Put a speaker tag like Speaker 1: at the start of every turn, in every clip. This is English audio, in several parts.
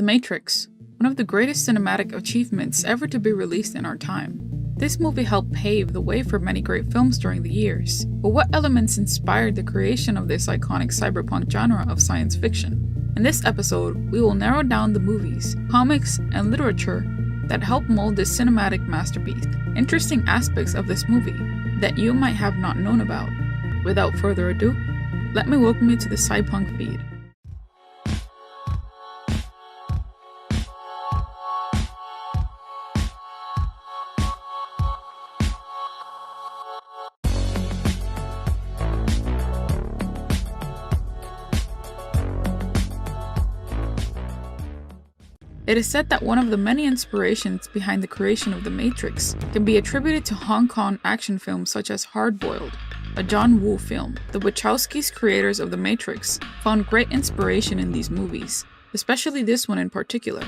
Speaker 1: The Matrix, one of the greatest cinematic achievements ever to be released in our time. This movie helped pave the way for many great films during the years. But what elements inspired the creation of this iconic cyberpunk genre of science fiction? In this episode, we will narrow down the movies, comics, and literature that helped mold this cinematic masterpiece. Interesting aspects of this movie that you might have not known about. Without further ado, let me welcome you to the SciPunk feed. It is said that one of the many inspirations behind the creation of The Matrix can be attributed to Hong Kong action films such as Hard Boiled, a John Woo film. The Wachowskis, creators of The Matrix, found great inspiration in these movies, especially this one in particular.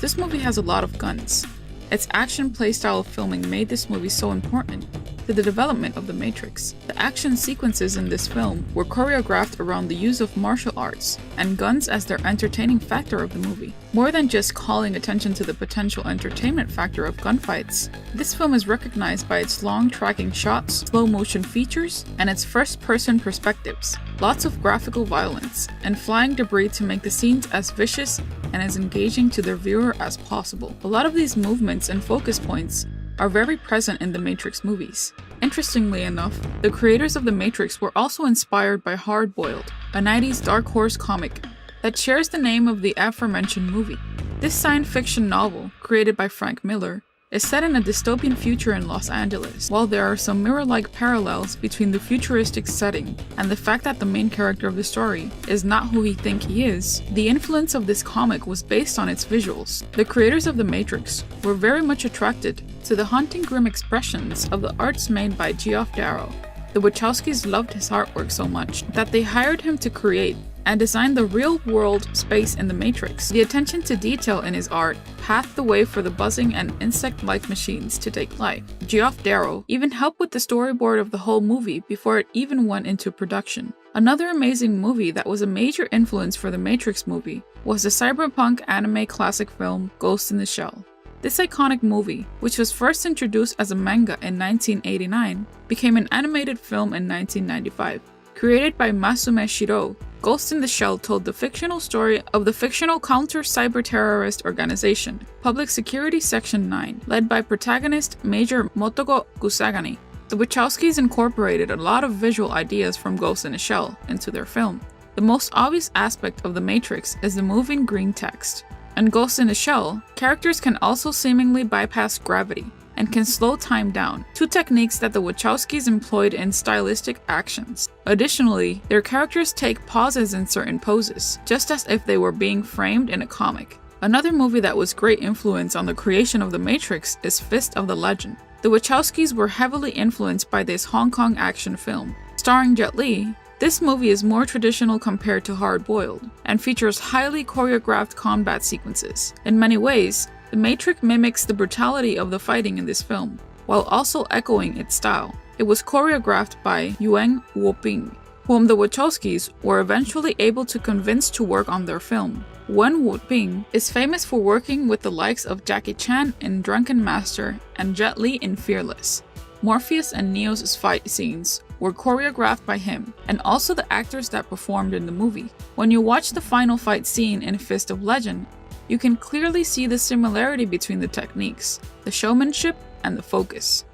Speaker 1: This movie has a lot of guns. Its action playstyle of filming made this movie so important to the development of The Matrix. The action sequences in this film were choreographed around the use of martial arts and guns as their entertaining factor of the movie. More than just calling attention to the potential entertainment factor of gunfights, this film is recognized by its long tracking shots, slow motion features, and its first-person perspectives. Lots of graphical violence and flying debris to make the scenes as vicious and as engaging to their viewer as possible. A lot of these movements and focus points are very present in the Matrix movies. Interestingly enough, the creators of The Matrix were also inspired by Hard Boiled, a 90s dark horse comic that shares the name of the aforementioned movie. This science fiction novel, created by Frank Miller, is set in a dystopian future in Los Angeles. While there are some mirror-like parallels between the futuristic setting and the fact that the main character of the story is not who he thinks he is, the influence of this comic was based on its visuals. The creators of The Matrix were very much attracted to the haunting grim expressions of the arts made by Geoff Darrow. The Wachowskis loved his artwork so much that they hired him to create and design the real-world space in The Matrix. The attention to detail in his art paved the way for the buzzing and insect-like machines to take life. Geoff Darrow even helped with the storyboard of the whole movie before it even went into production. Another amazing movie that was a major influence for the Matrix movie was the cyberpunk anime classic film Ghost in the Shell. This iconic movie, which was first introduced as a manga in 1989, became an animated film in 1995. Created by Masume Shiro, Ghost in the Shell told the fictional story of the fictional counter-cyber-terrorist organization, Public Security Section 9, led by protagonist Major Motoko Kusagani. The Wachowskis incorporated a lot of visual ideas from Ghost in the Shell into their film. The most obvious aspect of The Matrix is the moving green text. In Ghost in the Shell, characters can also seemingly bypass gravity and can slow time down, two techniques that the Wachowskis employed in stylistic actions. Additionally, their characters take pauses in certain poses, just as if they were being framed in a comic. Another movie that was great influence on the creation of The Matrix is Fist of the Legend. The Wachowskis were heavily influenced by this Hong Kong action film. Starring Jet Li, this movie is more traditional compared to Hard Boiled, and features highly choreographed combat sequences. In many ways, The Matrix mimics the brutality of the fighting in this film, while also echoing its style. It was choreographed by Yuen Woo-ping, whom the Wachowskis were eventually able to convince to work on their film. Yuen Woo-ping is famous for working with the likes of Jackie Chan in Drunken Master and Jet Li in Fearless. Morpheus and Neo's fight scenes were choreographed by him, and also the actors that performed in the movie. When you watch the final fight scene in Fist of Legend, you can clearly see the similarity between the techniques, the showmanship, and the focus.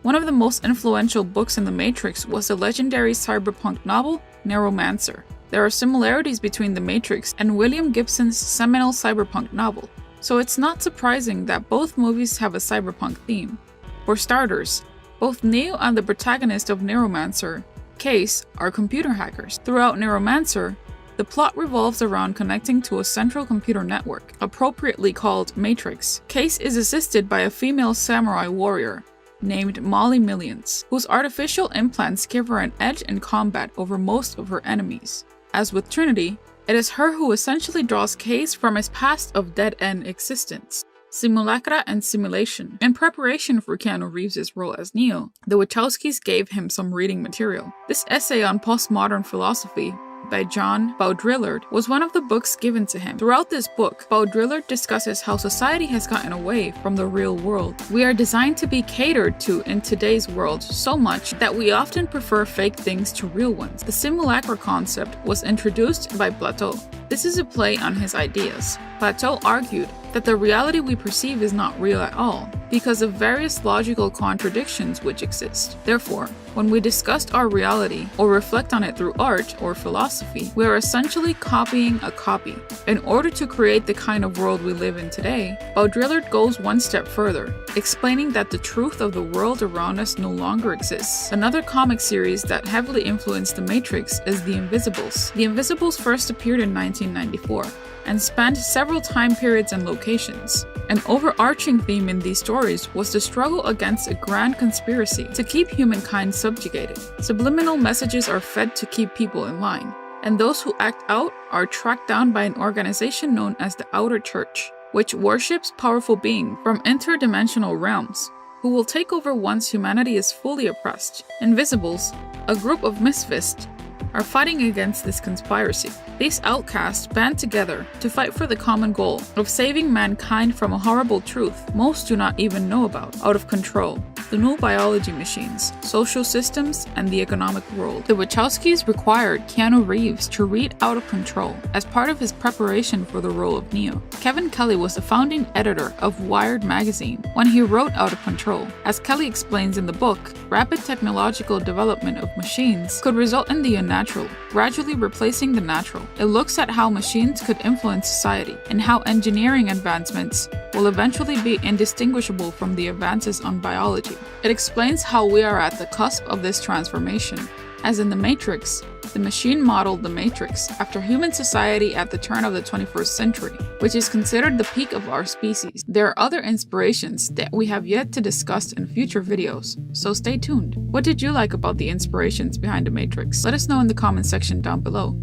Speaker 1: One of the most influential books in The Matrix was the legendary cyberpunk novel Neuromancer. There are similarities between The Matrix and William Gibson's seminal cyberpunk novel, so it's not surprising that both movies have a cyberpunk theme. For starters, both Neo and the protagonist of Neuromancer, Case, are computer hackers. Throughout Neuromancer, the plot revolves around connecting to a central computer network, appropriately called Matrix. Case is assisted by a female samurai warrior named Molly Millions, whose artificial implants give her an edge in combat over most of her enemies. As with Trinity, it is her who essentially draws Case from his past of dead-end existence. Simulacra and Simulation. In preparation for Keanu Reeves' role as Neo, the Wachowskis gave him some reading material. This essay on postmodern philosophy by John Baudrillard, was one of the books given to him. Throughout this book, Baudrillard discusses how society has gotten away from the real world. We are designed to be catered to in today's world so much that we often prefer fake things to real ones. The simulacra concept was introduced by Plato. This is a play on his ideas. Plato argued that the reality we perceive is not real at all, because of various logical contradictions which exist. Therefore, when we discuss our reality or reflect on it through art or philosophy, we are essentially copying a copy. In order to create the kind of world we live in today, Baudrillard goes one step further, explaining that the truth of the world around us no longer exists. Another comic series that heavily influenced The Matrix is The Invisibles. The Invisibles first appeared in 1994 and spanned several time periods and locations. An overarching theme in these stories was the struggle against a grand conspiracy to keep humankind subjugated. Subliminal messages are fed to keep people in line, and those who act out are tracked down by an organization known as the Outer Church, which worships powerful beings from interdimensional realms who will take over once humanity is fully oppressed. Invisibles, a group of misfits, are fighting against this conspiracy. These outcasts band together to fight for the common goal of saving mankind from a horrible truth most do not even know about: out of control, the new biology machines, social systems, and the economic world. The Wachowskis required Keanu Reeves to read Out of Control as part of his preparation for the role of Neo. Kevin Kelly was the founding editor of Wired magazine when he wrote Out of Control. As Kelly explains in the book, rapid technological development of machines could result in the unnatural, gradually replacing the natural. It looks at how machines could influence society and how engineering advancements will eventually be indistinguishable from the advances on biology. It explains how we are at the cusp of this transformation. As in The Matrix, the machine modeled the Matrix after human society at the turn of the 21st century, which is considered the peak of our species. There are other inspirations that we have yet to discuss in future videos, so stay tuned. What did you like about the inspirations behind The Matrix? Let us know in the comment section down below.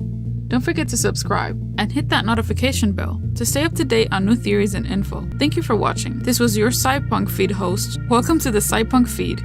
Speaker 1: Don't forget to subscribe and hit that notification bell to stay up to date on new theories and info. Thank you for watching. This was your Cypunk Feed host. Welcome to the Cypunk Feed.